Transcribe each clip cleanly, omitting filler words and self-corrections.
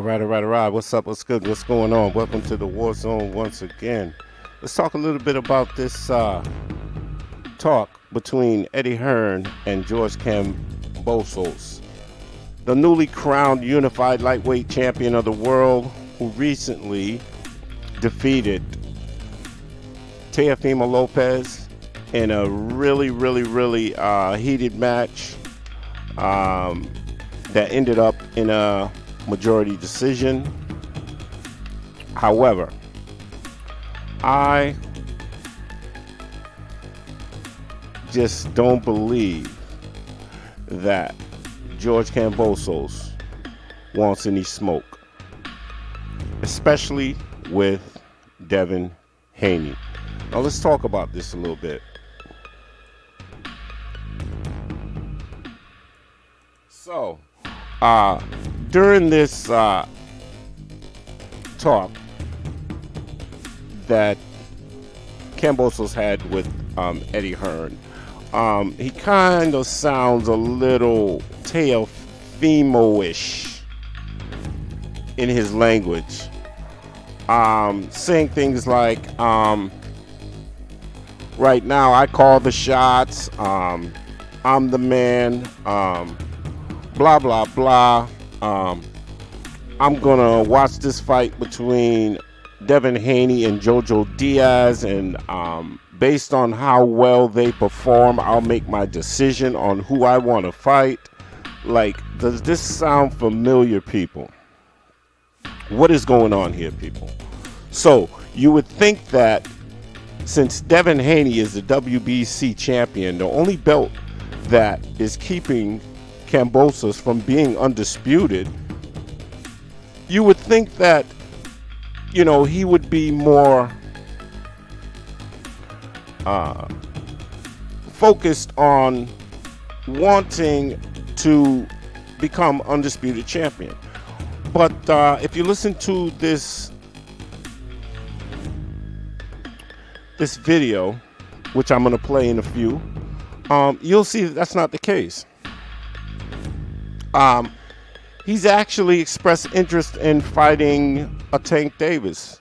All right. What's up? What's good? What's going on? Welcome to the War Zone once again. Let's talk a little bit about this talk between Eddie Hearn and George Kambosos, the newly crowned unified lightweight champion of the world, who recently defeated Teofimo Lopez in a really heated match that ended up in a majority decision. However, I just don't believe that George Kambosos wants any smoke, especially with Devin Haney. Now let's talk about this a little bit. So, during this talk that Kambosos had with Eddie Hearn, he kind of sounds a little Teofimo-ish in his language, saying things like, right now I call the shots, I'm the man, blah blah blah. I'm gonna watch this fight between Devin Haney and Jojo Diaz, and based on how well they perform, I'll make my decision on who I want to fight. Like, does this sound familiar, people? What is going on here, people? So you would think that since Devin Haney is the WBC champion, the only belt that is keeping Kambosos from being undisputed, you would think that, you know, he would be more focused on wanting to become undisputed champion. But if you listen to this video, which I'm going to play in a few, you'll see that that's not the case. He's actually expressed interest in fighting a Tank Davis,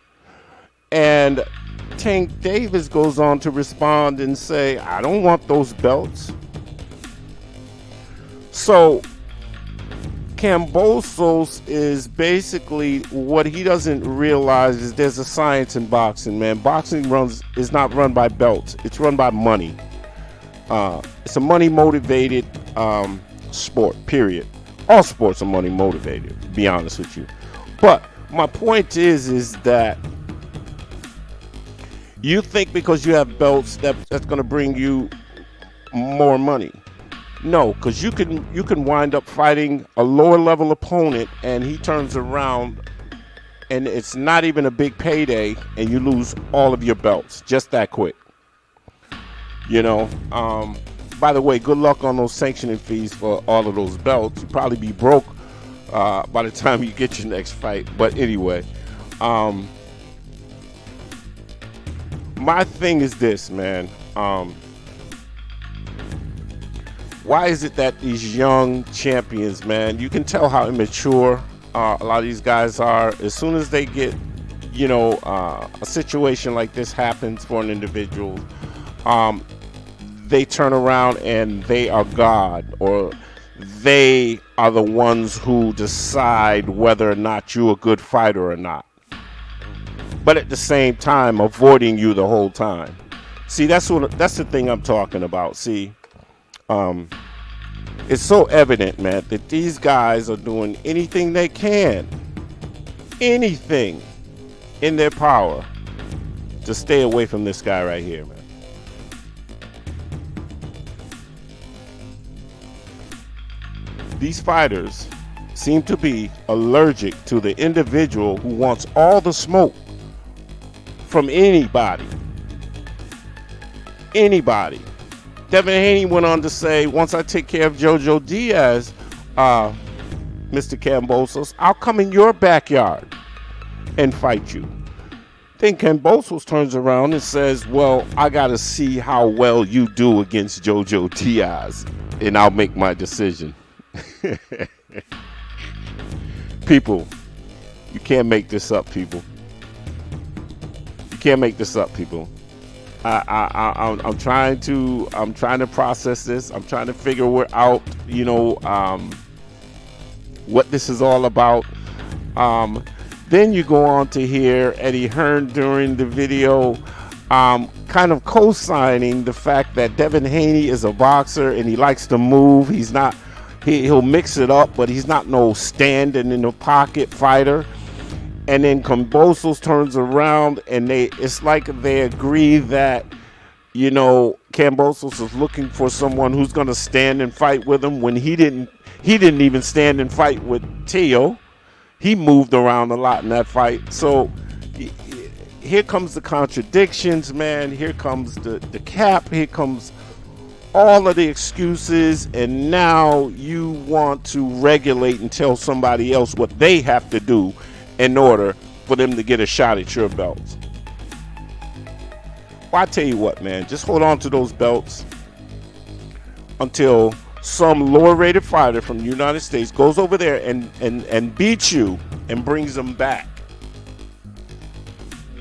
and Tank Davis goes on to respond and say, I don't want those belts. So Kambosos is basically, what he doesn't realize is there's a science in boxing, man. Boxing is not run by belts, it's run by money. It's a money motivated sport, period. All sports are money motivated, to be honest with you. But my point is that you think because you have belts that's going to bring you more money. No, because you can wind up fighting a lower level opponent and he turns around and it's not even a big payday and you lose all of your belts just that quick. You know, by the way, good luck on those sanctioning fees for all of those belts. You'll probably be broke by the time you get your next fight. But anyway, my thing is this, man. Why is it that these young champions, man, you can tell how immature a lot of these guys are. As soon as they get, you know, a situation like this happens for an individual, they turn around and they are God, or they are the ones who decide whether or not you're a good fighter or not, but at the same time avoiding you the whole time. See, that's the thing I'm talking about. See, it's so evident, man, that these guys are doing anything they can, anything in their power to stay away from this guy right here, man. These fighters seem to be allergic to the individual who wants all the smoke from anybody. Anybody. Devin Haney went on to say, once I take care of Jojo Diaz, Mr. Kambosos, I'll come in your backyard and fight you. Then Kambosos turns around and says, well, I got to see how well you do against Jojo Diaz, and I'll make my decision. People, You can't make this up, people. You can't make this up, people. I'm trying to process this. I'm trying to figure out, what this is all about. Then you go on to hear Eddie Hearn during the video, kind of co-signing the fact that Devin Haney is a boxer and he likes to move. He'll mix it up, but he's not no standing in the pocket fighter. And then Kambosos turns around and it's like they agree that, Kambosos is looking for someone who's going to stand and fight with him when he didn't even stand and fight with Teo. He moved around a lot in that fight. So here comes the contradictions, man. Here comes the cap. Here comes all of the excuses. And now you want to regulate and tell somebody else what they have to do in order for them to get a shot at your belts. Well, I tell you what, man, just hold on to those belts until some lower rated fighter from the United States goes over there and beats you and brings them back.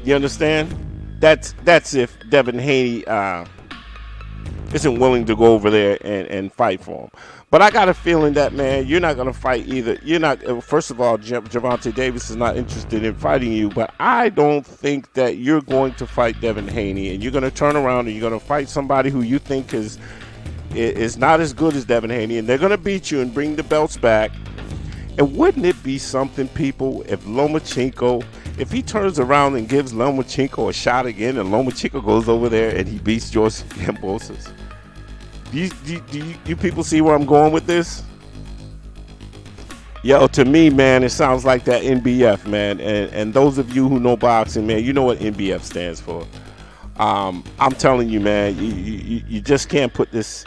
You understand? That's if Devin Haney isn't willing to go over there and fight for him. But I got a feeling that, man, you're not going to fight either. You're not. First of all, Gervonta Davis is not interested in fighting you, but I don't think that you're going to fight Devin Haney, and you're going to turn around and you're going to fight somebody who you think is not as good as Devin Haney, and they're going to beat you and bring the belts back. And wouldn't it be something, people, if Lomachenko, if he turns around and gives Lomachenko a shot again, and Lomachenko goes over there and he beats George Kambosos? Do you people see where I'm going with this? Yo, to me, man, it sounds like that NBF, man. And those of you who know boxing, man, you know what NBF stands for. I'm telling you, man, you just can't put this.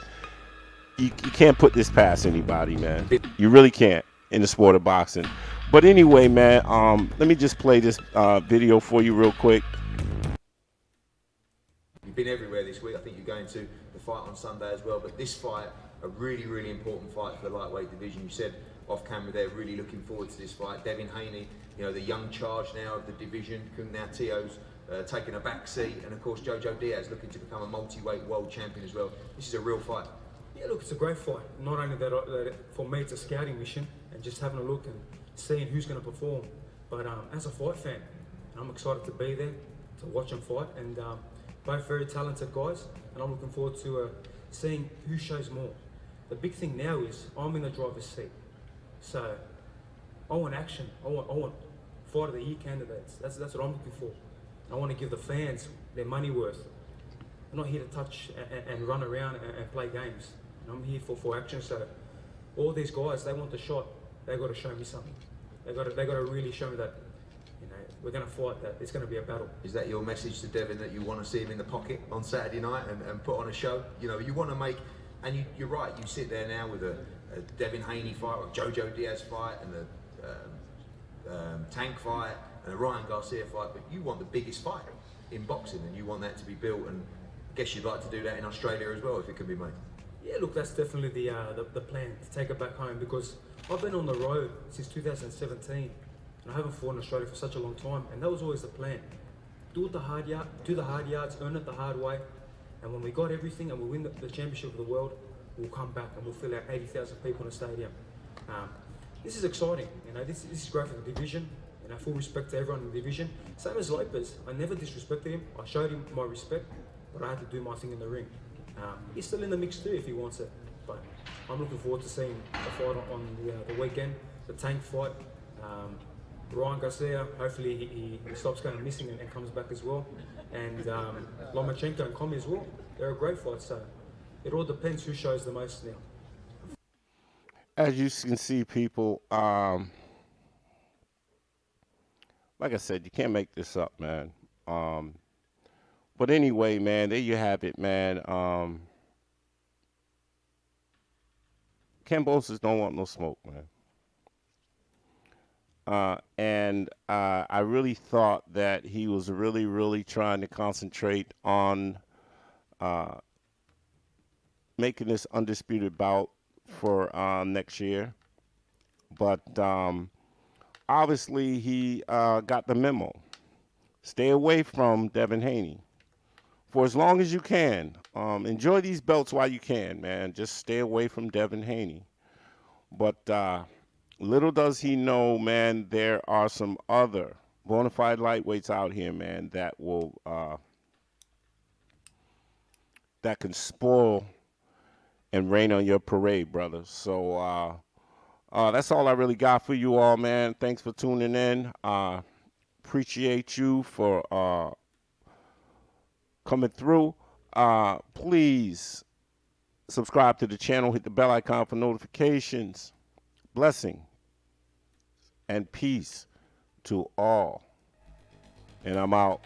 You can't put this past anybody, man. You really can't in the sport of boxing. But anyway, man, let me just play this video for you real quick. You've been everywhere this week. I think you're going to the fight on Sunday as well. But this fight, a really, really important fight for the lightweight division. You said off camera they're really looking forward to this fight. Devin Haney, the young charge now of the division. Now Teo's taking a back seat. And of course, Jojo Diaz looking to become a multi-weight world champion as well. This is a real fight. Yeah, look, it's a great fight. Not only that, for me, it's a scouting mission and just having a look and seeing who's going to perform. But as a fight fan, I'm excited to be there, to watch them fight. And both very talented guys, and I'm looking forward to seeing who shows more. The big thing now is I'm in the driver's seat, so I want action. I want fight of the year candidates. That's what I'm looking for. I want to give the fans their money worth. I'm not here to touch and run around and play games. I'm here for action. So all these guys, they want the shot. They got to show me something. They got to really show me that. We're going to fight that. It's going to be a battle. Is that your message to Devin, that you want to see him in the pocket on Saturday night and put on a show? You want to make, and you're right, you sit there now with a Devin Haney fight, or a Jojo Diaz fight, and a Tank fight, and a Ryan Garcia fight, but you want the biggest fight in boxing, and you want that to be built, and I guess you'd like to do that in Australia as well, if it could be made. Yeah, look, that's definitely the plan, to take it back home, because I've been on the road since 2017. And I haven't fought in Australia for such a long time, and that was always the plan. Do the hard yards, earn it the hard way, and when we got everything and we win the championship of the world, we'll come back and we'll fill out 80,000 people in a stadium. This is exciting, this is great for the division, and full respect to everyone in the division. Same as Lopez, I never disrespected him. I showed him my respect, but I had to do my thing in the ring. He's still in the mix too if he wants it, but I'm looking forward to seeing the fight on the weekend, the Tank fight. Ryan Garcia, hopefully he stops going missing and comes back as well. And Lomachenko and Commey as well. They're a great fight, so it all depends who shows the most now. As you can see, people, like I said, you can't make this up, man. But anyway, man, there you have it, man. Kambosos don't want no smoke, man. And I really thought that he was really, really trying to concentrate on making this undisputed bout for next year. But obviously he got the memo. Stay away from Devin Haney for as long as you can. Enjoy these belts while you can, man. Just stay away from Devin Haney. But little does he know, man, there are some other bona fide lightweights out here, man, that will that can spoil and rain on your parade, brother. So that's all I really got for you all, man. Thanks for tuning in. Appreciate you for coming through. Please subscribe to the channel. Hit the bell icon for notifications. Blessing and peace to all. And I'm out.